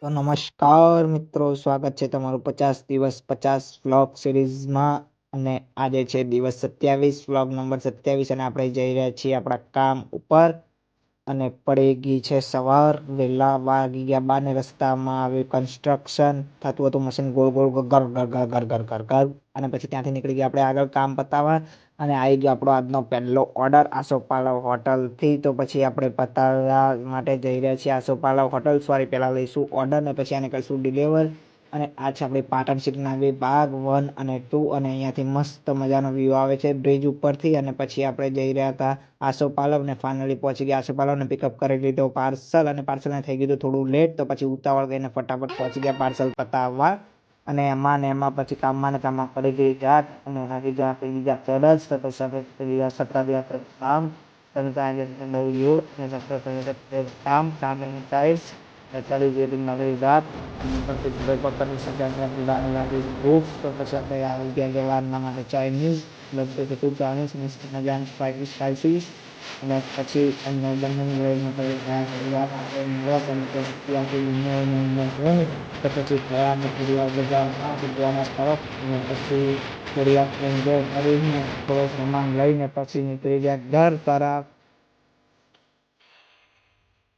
તો નમસ્કાર મિત્રો, સ્વાગત છે તમારું 50 દિવસ 50 વ્લોગ સિરીઝમાં. અને આજે છે દિવસ 27, વ્લોગ નંબર 27, અને આપણે જઈ રહ્યા છીએ આપણા કામ ઉપર. અને પડી ગઈ છે સવાર, વહેલા વાગી ગયા 12 ને રસ્તામાં આવ્યું કન્સ્ટ્રક્શન થતું હતું, મશીન ગોળ ગોળ ગર ગર ગર ગર ગર ગર ગર. અને પછી ત્યાંથી નીકળી ગયા આપણે આગળ કામ પતાવવા. અને આવી ગયો આપણો આજનો પહેલો ઓર્ડર આસોપાલવ હોટલથી. તો પછી આપણે પતાવવા માટે જઈ રહ્યા છીએ આસોપાલવ હોટલ. સોરી, પહેલાં લઈશું ઓર્ડર ને પછી આને કરીશું ડિલિવર. અને આ છે આપણી પાટણ સિટીના વિભાગ 1 અને 2. અને અહીંયાથી મસ્ત મજાનો વ્યૂ આવે છે બ્રિજ ઉપરથી. અને પછી આપણે જઈ રહ્યા હતા આસોપાલવ, ને ફાઇનલી પહોંચી ગયા આસોપાલવને પિકઅપ કરી લીધો પાર્સલ. અને પાર્સલને થઈ ગયું થોડું લેટ, તો પછી ઉતાવળ કરીને ફટાફટ પહોંચી ગયા પાર્સલ પતાવવા. અને એમાં ને એમાં પછી કામમાં ને કામમાં પડી ગઈ જાત. અને હજી જવા થઈ ગયા સરસ, તો પછી સત્તા ગયા કામ ચાલી ગઈ નવી રાત. માટે ચાઇનીઝ સ્પાઇસી. અને પછી થોડો સામાન લઈને પછી નીકળી ગયા ઘર તરફ.